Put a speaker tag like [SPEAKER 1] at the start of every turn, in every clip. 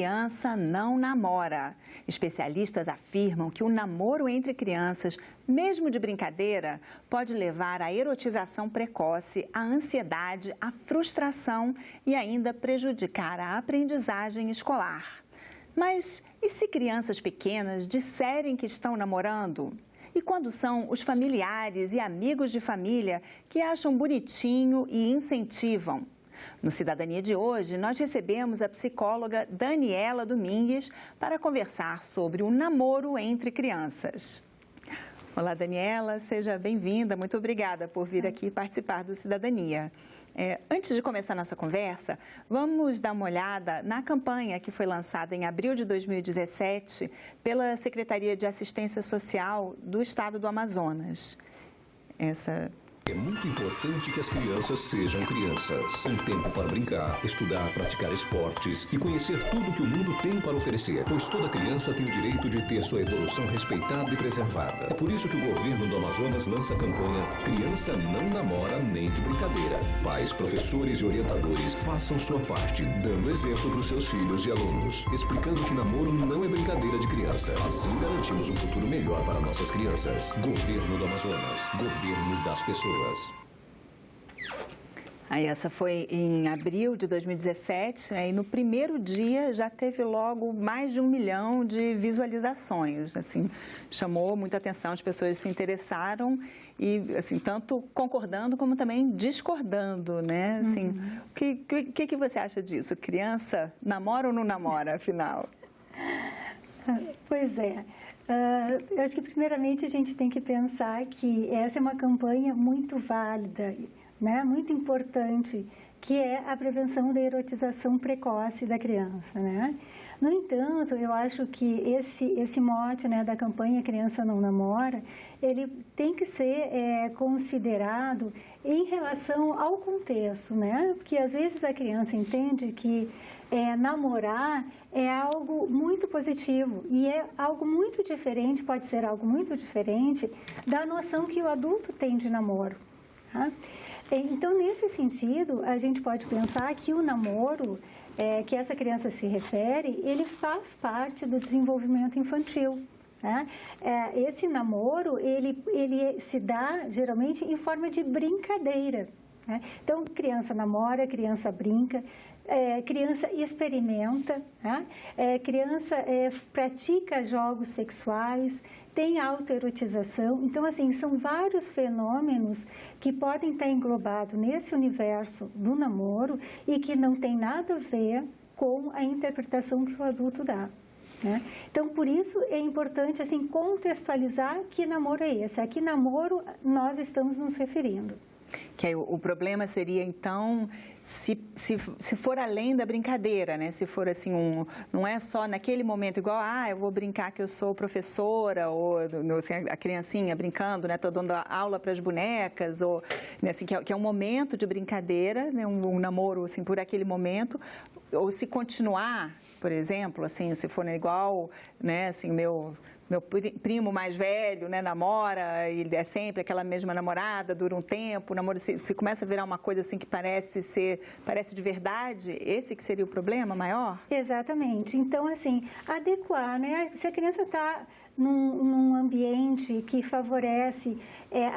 [SPEAKER 1] criança não namora. Especialistas afirmam que o namoro entre crianças, mesmo de brincadeira, pode levar à erotização precoce, à ansiedade, à frustração e ainda prejudicar a aprendizagem escolar. Mas e se crianças pequenas disserem que estão namorando? E quando são os familiares e amigos de família que acham bonitinho e incentivam? No Cidadania de hoje, nós recebemos a psicóloga Daniela Domingues para conversar sobre o namoro entre crianças. Olá, Daniela, seja bem-vinda. Muito obrigada por vir aqui participar do Cidadania. Antes de começar nossa conversa, vamos dar uma olhada na campanha que foi lançada em abril de 2017 pela Secretaria de Assistência Social do Estado do Amazonas.
[SPEAKER 2] É muito importante que as crianças sejam crianças. Um tempo para brincar, estudar, praticar esportes e conhecer tudo que o mundo tem para oferecer. Pois toda criança tem o direito de ter sua evolução respeitada e preservada. É por isso que o governo do Amazonas lança a campanha Criança Não Namora Nem de Brincadeira. Pais, professores e orientadores façam sua parte, dando exemplo para os seus filhos e alunos, explicando que namoro não é brincadeira de criança. Assim garantimos um futuro melhor para nossas crianças. Governo do Amazonas. Governo das pessoas.
[SPEAKER 1] Essa foi em abril de 2017, e no primeiro dia já teve logo mais de 1 milhão de visualizações. Assim, chamou muita atenção, as pessoas se interessaram e, assim, tanto concordando como também discordando, né? Assim, o que você acha disso? Criança namora ou não namora, afinal?
[SPEAKER 3] Pois é. Eu acho que, primeiramente, a gente tem que pensar que essa é uma campanha muito válida, né, muito importante, que é a prevenção da erotização precoce da criança, né? No entanto, eu acho que esse mote, né, da campanha Criança Não Namora, ele tem que ser considerado em relação ao contexto, né? Porque às vezes a criança entende que namorar é algo muito positivo e é algo muito diferente, pode ser algo muito diferente da noção que o adulto tem de namoro, tá? Então, nesse sentido, a gente pode pensar que o namoro que essa criança se refere, ele faz parte do desenvolvimento infantil, né? Esse namoro, ele se dá, geralmente, em forma de brincadeira, né? Então, criança namora, criança brinca, criança experimenta, né? Criança pratica jogos sexuais, tem autoerotização. Então, assim, são vários fenômenos que podem estar englobados nesse universo do namoro e que não tem nada a ver com a interpretação que o adulto dá, né? Então, por isso é importante, assim, contextualizar que namoro é esse, a que namoro nós estamos nos referindo.
[SPEAKER 1] Que aí, o problema seria, então, se for além da brincadeira, né? Se for assim, não é só naquele momento igual, eu vou brincar que eu sou professora, ou assim, a criancinha brincando, né? Estou dando aula para as bonecas, ou, né, assim, que é um momento de brincadeira, né? Um namoro, assim, por aquele momento, ou se continuar, por exemplo, assim, se for, né, igual, né, assim, meu primo mais velho, né, namora, e é sempre aquela mesma namorada, dura um tempo, o namoro se começa a virar uma coisa assim que parece de verdade, esse que seria o problema maior?
[SPEAKER 3] Exatamente. Então, assim, adequar, né? Se a criança está num ambiente que favorece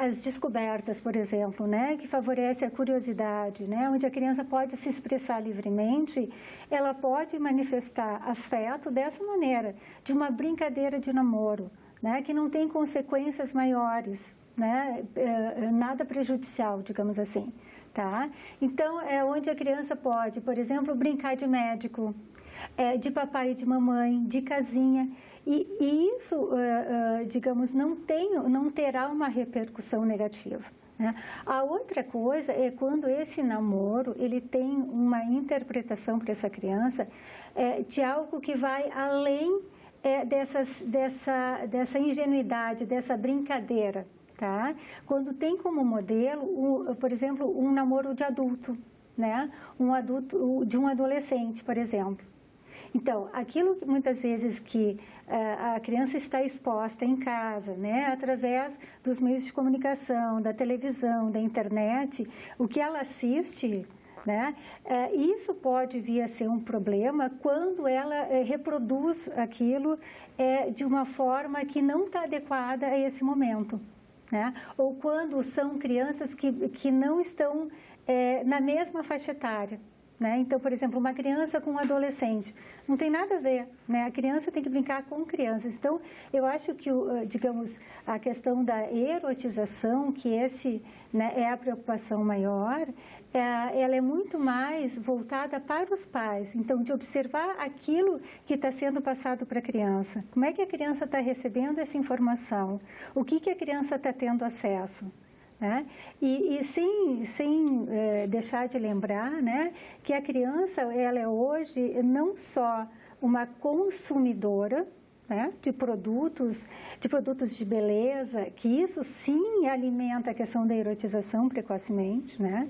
[SPEAKER 3] as descobertas, por exemplo, né? Que favorece a curiosidade, né? Onde a criança pode se expressar livremente, ela pode manifestar afeto dessa maneira, de uma brincadeira de namoro, né? Que não tem consequências maiores, né? Nada prejudicial, digamos assim, tá? Então, é onde a criança pode, por exemplo, brincar de médico, de papai e de mamãe, de casinha. E isso, digamos, não terá uma repercussão negativa, né? A outra coisa é quando esse namoro ele tem uma interpretação para essa criança de algo que vai além dessa ingenuidade, dessa brincadeira, tá? Quando tem como modelo, por exemplo, um namoro de adulto, né? De um adolescente, por exemplo. Então, aquilo que muitas vezes que a criança está exposta em casa, né, através dos meios de comunicação, da televisão, da internet, o que ela assiste né? Isso pode vir a ser um problema quando ela reproduz aquilo de uma forma que não está adequada a esse momento, né? Ou quando são crianças que não estão na mesma faixa etária. Né? Então, por exemplo, uma criança com um adolescente, não tem nada a ver, né? A criança tem que brincar com crianças. Então, eu acho que, digamos, a questão da erotização, que né, é a preocupação maior, ela é muito mais voltada para os pais. Então, de observar aquilo que está sendo passado para a criança. Como é que a criança está recebendo essa informação? O que a criança está tendo acesso? Né? E sem deixar de lembrar, né, que a criança ela é hoje não só uma consumidora, né, de produtos de beleza, que isso sim alimenta a questão da erotização precocemente, né,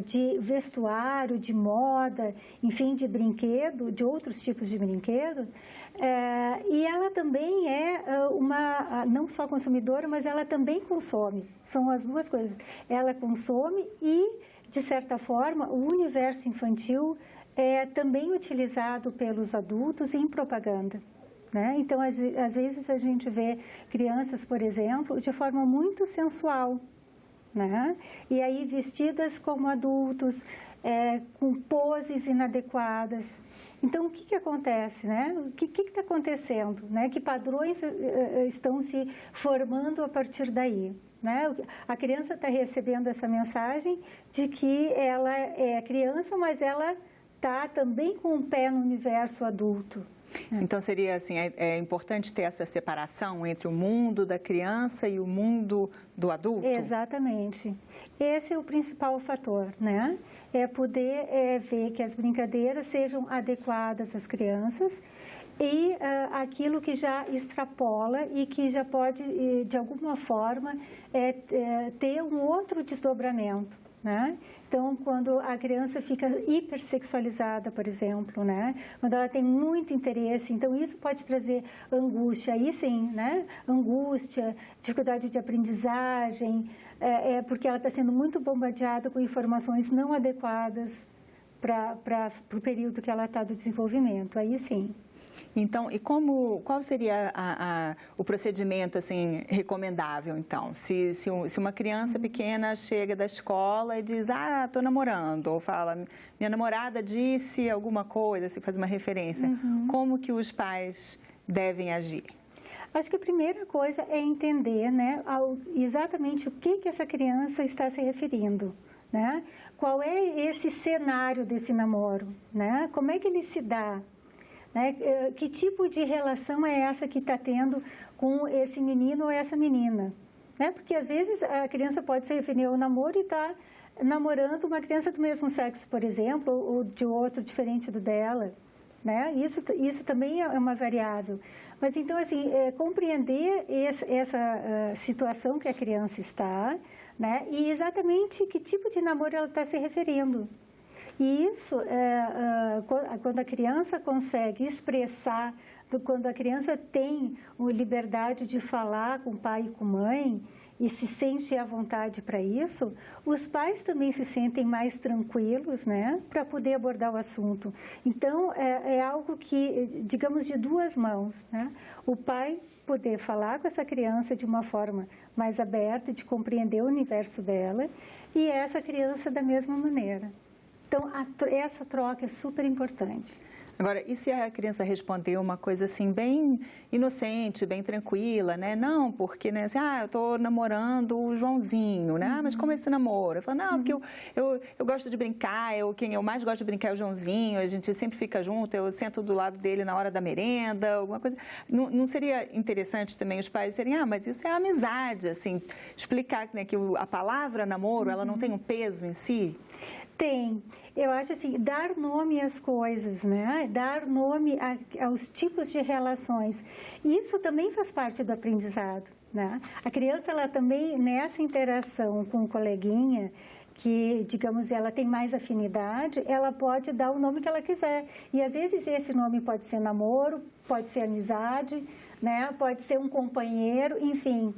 [SPEAKER 3] de vestuário, de moda, enfim, de brinquedo, de outros tipos de brinquedo. E ela também é não só consumidora, mas ela também consome. São as duas coisas. Ela consome e, de certa forma, o universo infantil é também utilizado pelos adultos em propaganda. Né? Então, às vezes, a gente vê crianças, por exemplo, de forma muito sensual, né? E aí vestidas como adultos, com poses inadequadas. Então, o que acontece, né? O que está acontecendo, né? Que padrões estão se formando a partir daí, né? A criança está recebendo essa mensagem de que ela é criança, mas ela está também com o pé no universo adulto.
[SPEAKER 1] Então, seria assim, é importante ter essa separação entre o mundo da criança e o mundo do adulto?
[SPEAKER 3] Exatamente. Esse é o principal fator, né? É poder ver que as brincadeiras sejam adequadas às crianças e aquilo que já extrapola e que já pode, de alguma forma, ter um outro desdobramento, né? Então, quando a criança fica hipersexualizada, por exemplo, né? Quando ela tem muito interesse, então isso pode trazer angústia, aí sim, né? Angústia, dificuldade de aprendizagem, porque ela está sendo muito bombardeada com informações não adequadas para o período que ela está do desenvolvimento, aí sim.
[SPEAKER 1] Então, e qual seria o procedimento assim, recomendável, então? Se uma criança pequena chega da escola e diz, estou namorando, ou fala, minha namorada disse alguma coisa, se faz uma referência, como que os pais devem agir?
[SPEAKER 3] Acho que a primeira coisa é entender, né, exatamente o que essa criança está se referindo, né? Qual é esse cenário desse namoro, né? Como é que ele se dá? Né? Que tipo de relação é essa que está tendo com esse menino ou essa menina? Né? Porque, às vezes, a criança pode se referir ao namoro e está namorando uma criança do mesmo sexo, por exemplo, ou de outro diferente do dela. Né? Isso também é uma variável. Mas, então, assim, compreender essa situação que a criança está, né? E exatamente que tipo de namoro ela está se referindo. E isso, quando a criança consegue expressar, quando a criança tem a liberdade de falar com o pai e com a mãe e se sente à vontade para isso, os pais também se sentem mais tranquilos, né, para poder abordar o assunto. Então, é algo que, digamos, de duas mãos, né? O pai poder falar com essa criança de uma forma mais aberta, de compreender o universo dela, e essa criança da mesma maneira. Então, essa troca é super importante.
[SPEAKER 1] Agora, e se a criança responder uma coisa assim bem inocente, bem tranquila, né? Não, porque, né, assim, eu estou namorando o Joãozinho, né? Mas como é esse namoro? Eu falo, não, porque eu gosto de brincar, quem eu mais gosto de brincar é o Joãozinho, a gente sempre fica junto, eu sento do lado dele na hora da merenda, alguma coisa. Não seria interessante também os pais dizerem, mas isso é amizade, assim, explicar, né, que a palavra namoro, ela não tem um peso em si?
[SPEAKER 3] Tem. Eu acho assim, dar nome às coisas, né? Dar nome aos tipos de relações. Isso também faz parte do aprendizado, né? A criança, ela também, nessa interação com o coleguinha, que, digamos, ela tem mais afinidade, ela pode dar o nome que ela quiser. E, às vezes, esse nome pode ser namoro, pode ser amizade, né? Pode ser um companheiro, enfim.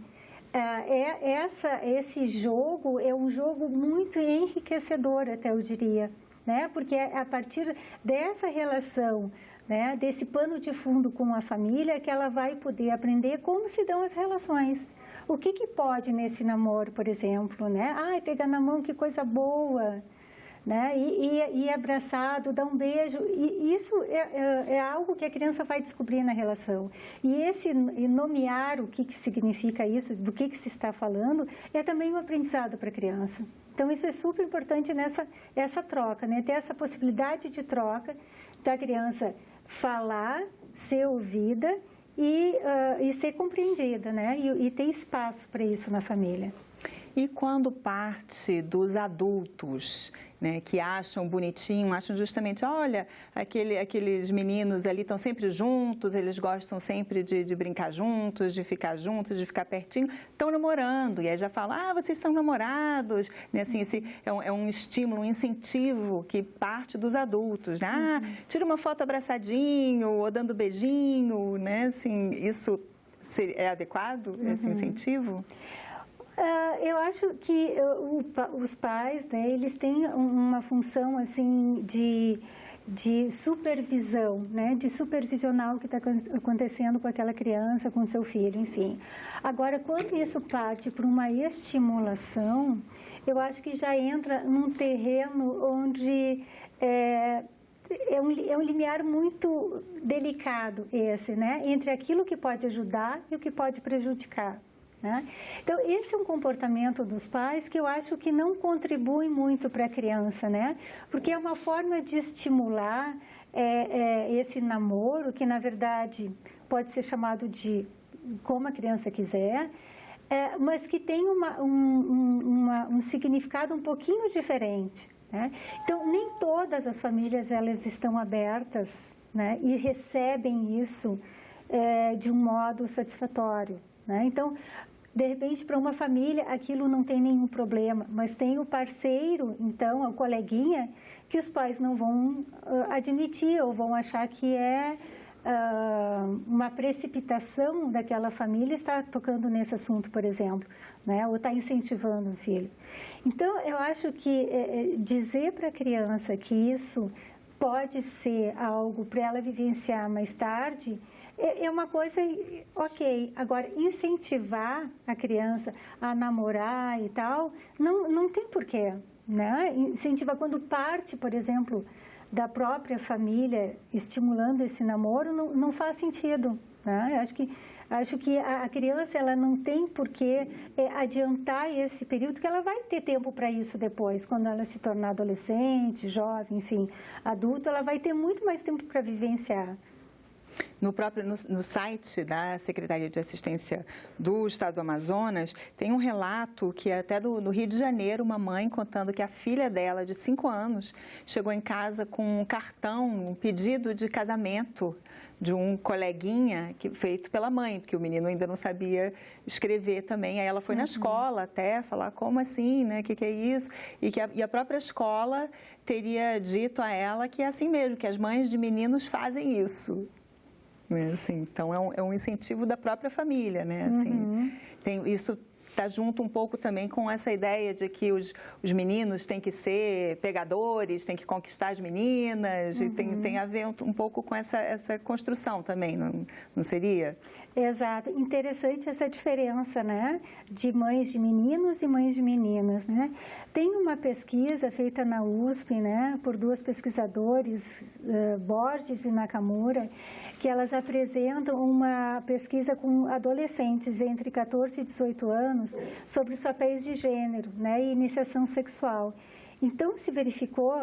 [SPEAKER 3] esse jogo é um jogo muito enriquecedor, até eu diria, né? Porque é a partir dessa relação, né, desse pano de fundo com a família, que ela vai poder aprender como se dão as relações. O que pode nesse namoro, por exemplo, né? Ai, pegar na mão, que coisa boa, né? E abraçado, dar um beijo. E isso é algo que a criança vai descobrir na relação. E nomear o que significa isso, do que se está falando, é também um aprendizado para a criança. Então, isso é super importante essa troca, né? Ter essa possibilidade de troca da criança falar, ser ouvida e ser compreendida, né? E ter espaço para isso na família.
[SPEAKER 1] E quando parte dos adultos, né, que acham bonitinho, acham justamente, olha, aqueles meninos ali estão sempre juntos, eles gostam sempre de brincar juntos, de ficar pertinho, estão namorando, e aí já falam, vocês estão namorados, né, assim, esse é um estímulo, um incentivo que parte dos adultos, né? Tira uma foto abraçadinho, ou dando beijinho, né, assim, isso é adequado, esse incentivo?
[SPEAKER 3] Eu acho que os pais, né, eles têm uma função assim de supervisão, né, de supervisionar o que está acontecendo com aquela criança, com seu filho, enfim. Agora, quando isso parte para uma estimulação, eu acho que já entra num terreno onde é um limiar muito delicado esse, né, entre aquilo que pode ajudar e o que pode prejudicar. Então, esse é um comportamento dos pais que eu acho que não contribui muito para a criança, né? Porque é uma forma de estimular esse namoro, que na verdade pode ser chamado de como a criança quiser, mas que tem um significado um pouquinho diferente, né? Então, nem todas as famílias elas estão abertas, né, e recebem isso de um modo satisfatório, né? Então, de repente, para uma família, aquilo não tem nenhum problema, mas tem o parceiro, então, o coleguinha, que os pais não vão admitir ou vão achar que é uma precipitação daquela família estar tocando nesse assunto, por exemplo, né? Ou estar incentivando o filho. Então, eu acho que dizer para a criança que isso pode ser algo para ela vivenciar mais tarde é uma coisa ok. Agora, incentivar a criança a namorar e tal, não tem porquê, né? Incentivar quando parte, por exemplo, da própria família estimulando esse namoro, não faz sentido, né? Acho que a criança ela não tem porquê adiantar esse período, que ela vai ter tempo para isso depois, quando ela se tornar adolescente, jovem, enfim, adulto, ela vai ter muito mais tempo para vivenciar.
[SPEAKER 1] No site da Secretaria de Assistência do Estado do Amazonas, tem um relato que é até do Rio de Janeiro, uma mãe contando que a filha dela, de 5 anos, chegou em casa com um cartão, um pedido de casamento de um coleguinha feito pela mãe, porque o menino ainda não sabia escrever também. Aí ela foi na escola até falar, como assim, né? O que é isso? E a própria escola teria dito a ela que é assim mesmo, que as mães de meninos fazem isso. Assim, então, é um incentivo da própria família, né? Assim, isso está junto um pouco também com essa ideia de que os meninos têm que ser pegadores, têm que conquistar as meninas, e tem a ver um pouco com essa construção também, não seria?
[SPEAKER 3] Exato. Interessante essa diferença, né, de mães de meninos e mães de meninas, né? Tem uma pesquisa feita na USP, né, por 2 pesquisadores, Borges e Nakamura, que elas apresentam uma pesquisa com adolescentes entre 14 e 18 anos sobre os papéis de gênero, né, e iniciação sexual. Então, se verificou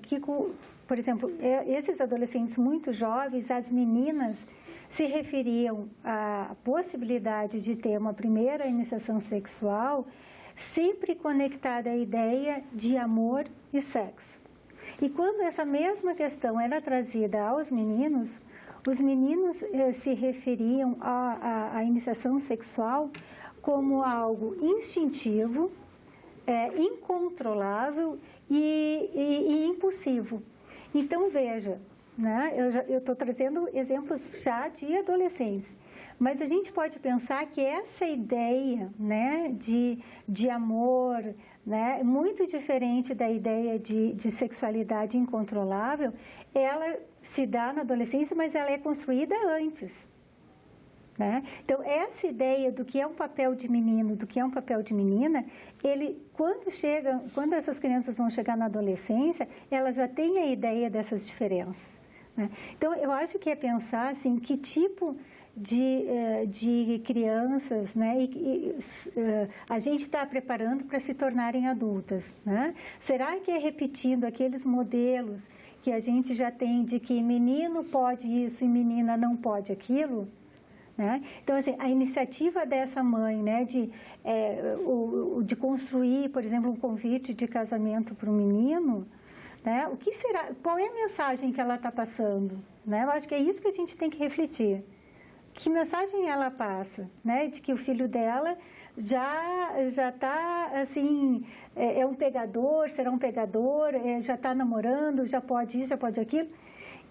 [SPEAKER 3] que, por exemplo, esses adolescentes muito jovens, as meninas se referiam à possibilidade de ter uma primeira iniciação sexual sempre conectada à ideia de amor e sexo. E quando essa mesma questão era trazida aos meninos, os meninos se referiam à iniciação sexual como algo instintivo, incontrolável e impulsivo. Então, veja, né? Eu estou trazendo exemplos já de adolescentes, Mas a gente pode pensar que essa ideia, né, de amor, né, muito diferente da ideia de sexualidade incontrolável, ela se dá na adolescência, mas ela é construída antes. Né? Então, essa ideia do que é um papel de menino, do que é um papel de menina, quando essas crianças vão chegar na adolescência, elas já têm a ideia dessas diferenças. Né? Então, eu acho que é pensar assim, que tipo de crianças, né, a gente está preparando para se tornarem adultas. Né? Será que é repetindo aqueles modelos que a gente já tem de que menino pode isso e menina não pode aquilo? Né? Então, assim, a iniciativa dessa mãe, né, de construir, por exemplo, um convite de casamento para um menino, né, o que será, qual é a mensagem que ela está passando? Né? Eu acho que é isso que a gente tem que refletir. Que mensagem ela passa? Né? De que o filho dela já está, assim, é um pegador, será um pegador, já está namorando, já pode isso, já pode aquilo.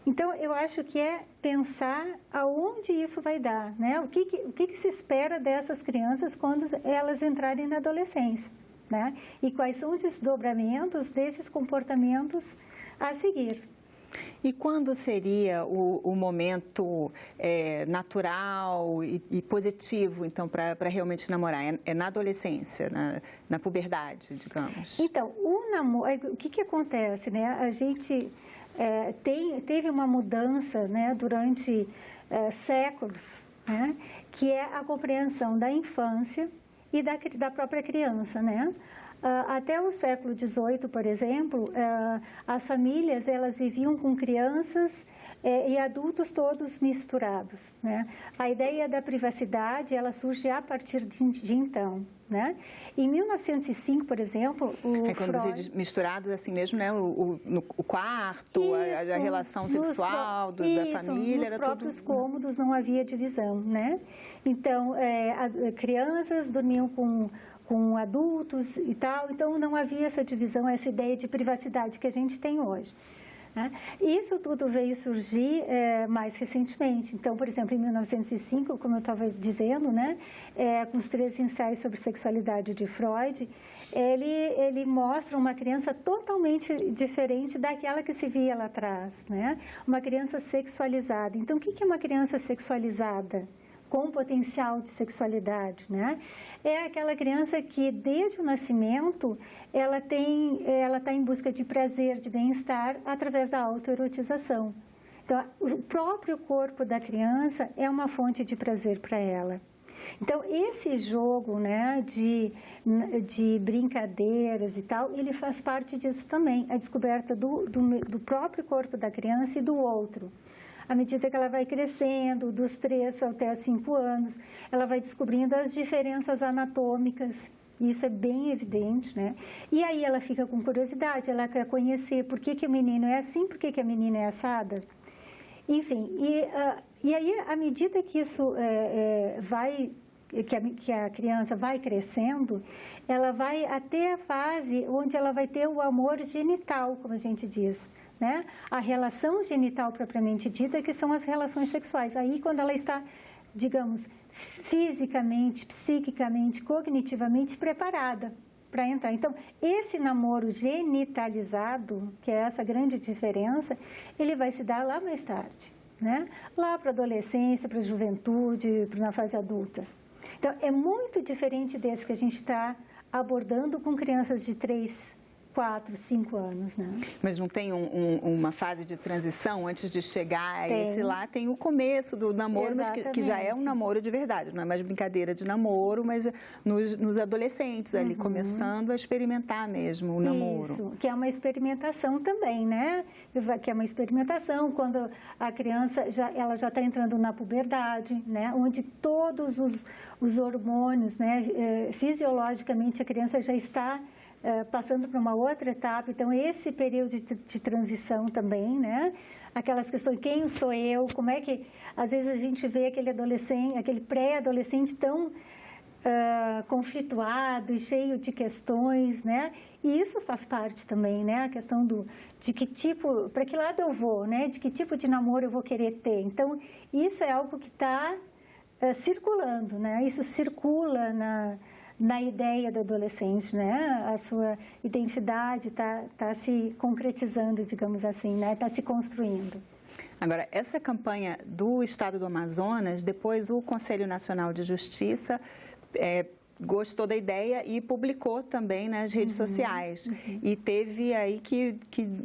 [SPEAKER 3] Então, eu acho que é pensar aonde isso vai dar, né? O que se espera dessas crianças quando elas entrarem na adolescência, né? E quais são os desdobramentos desses comportamentos a seguir.
[SPEAKER 1] E quando seria o momento natural e positivo, então, para realmente namorar? É na adolescência, na puberdade, digamos?
[SPEAKER 3] Então, o que acontece, né? A gente teve uma mudança, né, durante séculos, né, que é a compreensão da infância e da própria criança, né? Até o século XVIII, por exemplo, as famílias elas viviam com crianças e adultos todos misturados, né? A ideia da privacidade ela surge a partir de então, né? Em 1905, por exemplo,
[SPEAKER 1] quando você diz misturados assim mesmo, né? O quarto, a relação sexual da família,
[SPEAKER 3] nos próprios cômodos não havia divisão, né? Então, crianças dormiam com adultos e tal, então não havia essa divisão, essa ideia de privacidade que a gente tem hoje. Né? Isso tudo veio surgir mais recentemente. Então, por exemplo, em 1905, como eu estava dizendo, né, com os 13 ensaios sobre sexualidade de Freud, ele mostra uma criança totalmente diferente daquela que se via lá atrás, né? Uma criança sexualizada. Então, o que é uma criança sexualizada? Com potencial de sexualidade, né? É aquela criança que, desde o nascimento, ela está em busca de prazer, de bem-estar, através da autoerotização. Então, o próprio corpo da criança é uma fonte de prazer para ela. Então, esse jogo, né, de brincadeiras e tal, ele faz parte disso também, a descoberta do próprio corpo da criança e do outro. À medida que ela vai crescendo, dos 3 até os 5 anos, ela vai descobrindo as diferenças anatômicas. Isso é bem evidente, né? E aí ela fica com curiosidade, ela quer conhecer por que o menino é assim, por que a menina é assada. Enfim, e aí, à medida que isso que a criança vai crescendo, ela vai até a fase onde ela vai ter o amor genital, como a gente diz. Né? A relação genital propriamente dita, que são as relações sexuais. Aí, quando ela está, digamos, fisicamente, psiquicamente, cognitivamente preparada para entrar. Então, esse namoro genitalizado, que é essa grande diferença, ele vai se dar lá mais tarde, né? Lá para a adolescência, para a juventude, na fase adulta. Então, é muito diferente desse que a gente está abordando com crianças de 3, 4, 5 anos, né?
[SPEAKER 1] Mas não tem uma fase de transição antes de chegar a esse lá? Tem o começo do namoro, mas que já é um namoro de verdade, não é mais brincadeira de namoro, mas nos adolescentes ali, começando a experimentar mesmo o namoro.
[SPEAKER 3] Isso, que é uma experimentação também, né? Que é uma experimentação quando a criança ela já está entrando na puberdade, né? Onde todos os hormônios, né? Fisiologicamente a criança já está passando para uma outra etapa. Então, esse período de transição também, né? Aquelas questões, quem sou eu, como é que... Às vezes a gente vê aquele adolescente, aquele pré-adolescente tão conflituado e cheio de questões, né? E isso faz parte também, né? A questão de que tipo, para que lado eu vou, né? De que tipo de namoro eu vou querer ter. Então, isso é algo que está circulando, né? Isso circula na ideia do adolescente, né? A sua identidade tá se concretizando, digamos assim, né? Está se construindo.
[SPEAKER 1] Agora, essa campanha do Estado do Amazonas, depois o Conselho Nacional de Justiça gostou da ideia e publicou também nas redes sociais. E teve aí que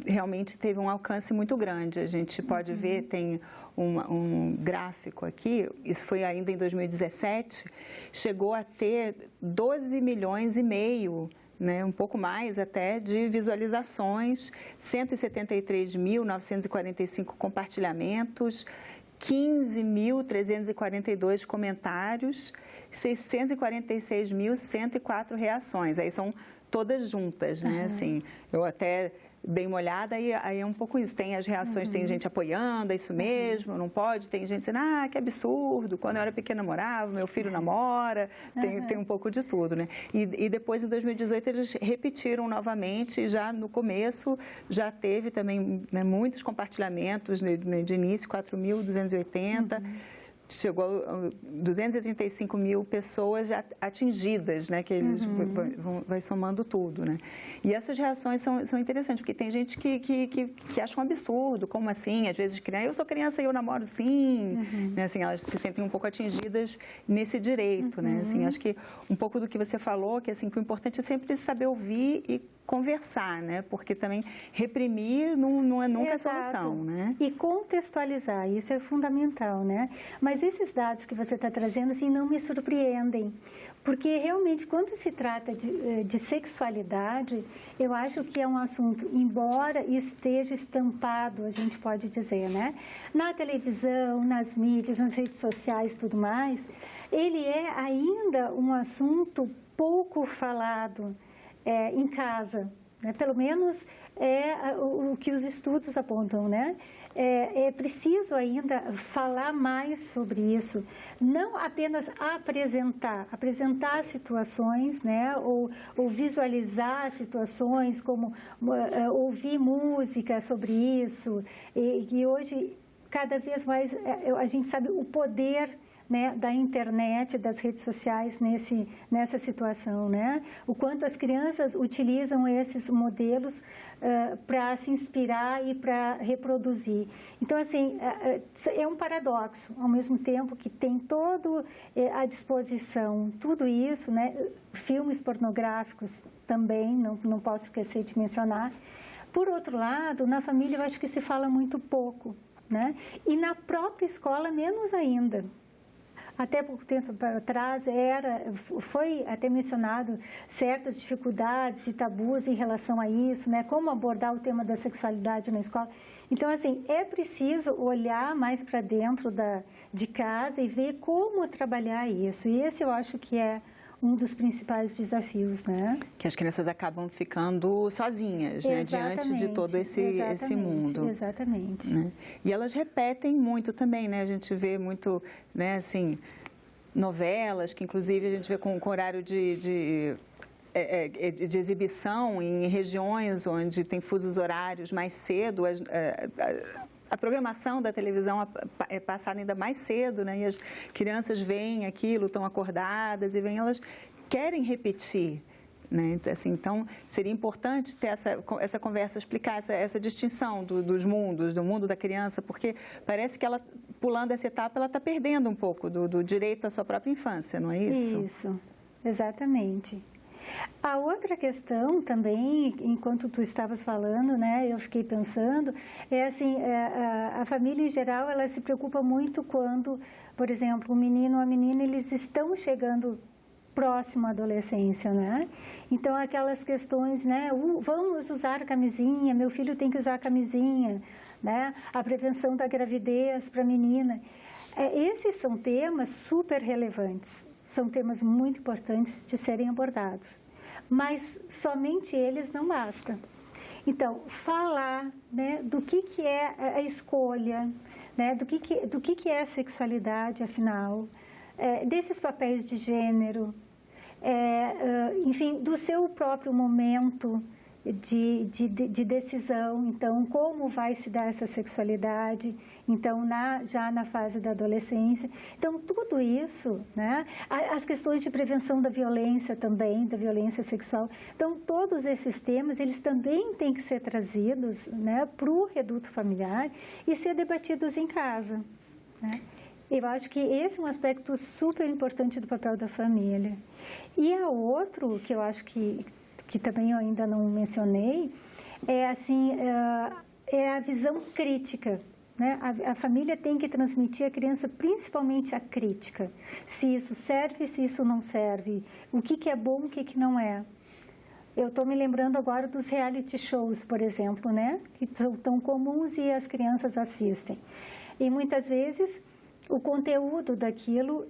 [SPEAKER 1] realmente teve um alcance muito grande. A gente pode ver, tem um gráfico aqui, isso foi ainda em 2017, chegou a ter 12 milhões e meio, né, um pouco mais até, de visualizações, 173.945 compartilhamentos, 15.342 comentários, 646.104 reações. Aí são todas juntas, né? Assim, eu até dei uma olhada e aí é um pouco isso. Tem as reações, tem gente apoiando, é isso mesmo, não pode. Tem gente dizendo, que absurdo, quando eu era pequena namorava, meu filho namora. Tem um pouco de tudo, né? E depois, em 2018, eles repetiram novamente. Já no começo, já teve também, né, muitos compartilhamentos, de início, 4.280. Chegou a 235 mil pessoas já atingidas, né? Que eles vai somando tudo, né? E essas reações são interessantes, porque tem gente que acha um absurdo, como assim? Às vezes, eu sou criança e eu namoro sim, né? Assim, elas se sentem um pouco atingidas nesse direito, né? Assim, acho que um pouco do que você falou, que assim, que o importante é sempre saber ouvir e conversar, né? Porque também reprimir não é nunca a solução, né?
[SPEAKER 3] E contextualizar, isso é fundamental, né? Mas esses dados que você está trazendo, assim, não me surpreendem. Porque, realmente, quando se trata de sexualidade, eu acho que é um assunto, embora esteja estampado, a gente pode dizer, né? Na televisão, nas mídias, nas redes sociais e tudo mais, ele é ainda um assunto pouco falado em casa, né? Pelo menos é o que os estudos apontam, né? É preciso ainda falar mais sobre isso, não apenas apresentar situações, né? Ou visualizar situações, como ouvir música sobre isso, e hoje, cada vez mais, a gente sabe o poder, né, da internet, das redes sociais nessa situação, né? O quanto as crianças utilizam esses modelos para se inspirar e para reproduzir. Então, assim, é um paradoxo, ao mesmo tempo que tem todo à disposição, tudo isso, né? Filmes pornográficos também, não posso esquecer de mencionar. Por outro lado, na família eu acho que se fala muito pouco, né? E na própria escola, menos ainda. Até pouco tempo atrás foi até mencionado certas dificuldades e tabus em relação a isso, né? Como abordar o tema da sexualidade na escola. Então, assim, é preciso olhar mais para dentro de casa e ver como trabalhar isso. E esse eu acho que é um dos principais desafios, né?
[SPEAKER 1] Que as crianças acabam ficando sozinhas, né? Diante de todo esse mundo.
[SPEAKER 3] Exatamente.
[SPEAKER 1] Né? E elas repetem muito também, né? A gente vê muito, né, assim, novelas, que inclusive a gente vê com horário de exibição em regiões onde tem fusos horários mais cedo. A programação da televisão é passada ainda mais cedo, né? E as crianças veem aquilo, estão acordadas e elas querem repetir, né? Assim, então, seria importante ter essa conversa, explicar essa distinção dos mundos, do mundo da criança, porque parece que ela, pulando essa etapa, ela está perdendo um pouco do direito à sua própria infância, não é isso?
[SPEAKER 3] Isso, exatamente. A outra questão também, enquanto tu estavas falando, né, eu fiquei pensando, assim, a família em geral, ela se preocupa muito quando, por exemplo, o menino ou a menina, eles estão chegando próximo à adolescência, né? Então, aquelas questões, né, vamos usar camisinha, meu filho tem que usar camisinha, né? A prevenção da gravidez para a menina. Esses são temas super relevantes. São temas muito importantes de serem abordados, mas somente eles não basta. Então, falar, né, do que é a escolha, né, do que é a sexualidade, afinal, desses papéis de gênero, enfim, do seu próprio momento de decisão, então como vai se dar essa sexualidade, então já na fase da adolescência. Então tudo isso, né? As questões de prevenção da violência também, da violência sexual. Então todos esses temas, eles também têm que ser trazidos, né, para o reduto familiar e ser debatidos em casa, né? Eu acho que esse é um aspecto super importante do papel da família. E a outro que eu acho que também eu ainda não mencionei, é assim, é a visão crítica, né? A família tem que transmitir à criança principalmente a crítica. Se isso serve, se isso não serve, o que é bom, o que não é. Eu estou me lembrando agora dos reality shows, por exemplo, né? Que são tão comuns e as crianças assistem. E muitas vezes o conteúdo daquilo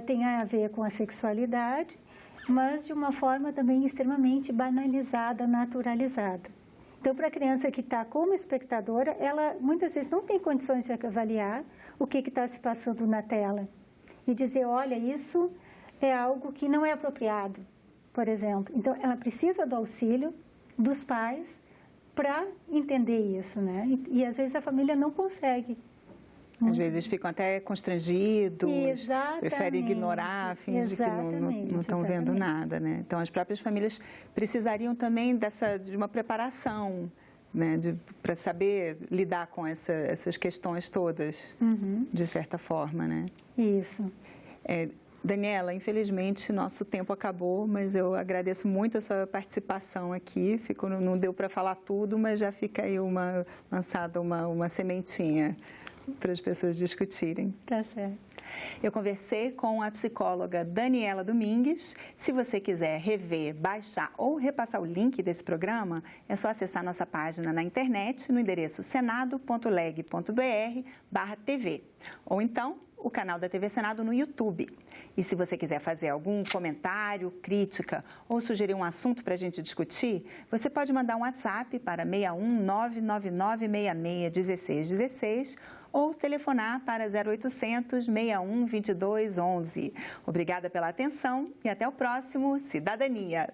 [SPEAKER 3] tem a ver com a sexualidade, mas de uma forma também extremamente banalizada, naturalizada. Então, para a criança que está como espectadora, ela muitas vezes não tem condições de avaliar o que está se passando na tela e dizer, olha, isso é algo que não é apropriado, por exemplo. Então, ela precisa do auxílio dos pais para entender isso, né? E às vezes a família não consegue.
[SPEAKER 1] Às vezes ficam até constrangidos, preferem ignorar, fingem que não estão vendo nada, né? Então, as próprias famílias precisariam também de uma preparação, né, para saber lidar com essas questões todas, de certa forma, né?
[SPEAKER 3] Isso.
[SPEAKER 1] Daniela, infelizmente, nosso tempo acabou, mas eu agradeço muito a sua participação aqui. Não deu para falar tudo, mas já fica aí lançada uma sementinha para as pessoas discutirem.
[SPEAKER 3] Tá certo.
[SPEAKER 1] Eu conversei com a psicóloga Daniela Domingues. Se você quiser rever, baixar ou repassar o link desse programa, é só acessar nossa página na internet no endereço senado.leg.br/TV ou então o canal da TV Senado no YouTube. E se você quiser fazer algum comentário, crítica ou sugerir um assunto para a gente discutir, você pode mandar um WhatsApp para 61 999 66 16 ou telefonar para 0800 61 22 11. Obrigada pela atenção e até o próximo Cidadania.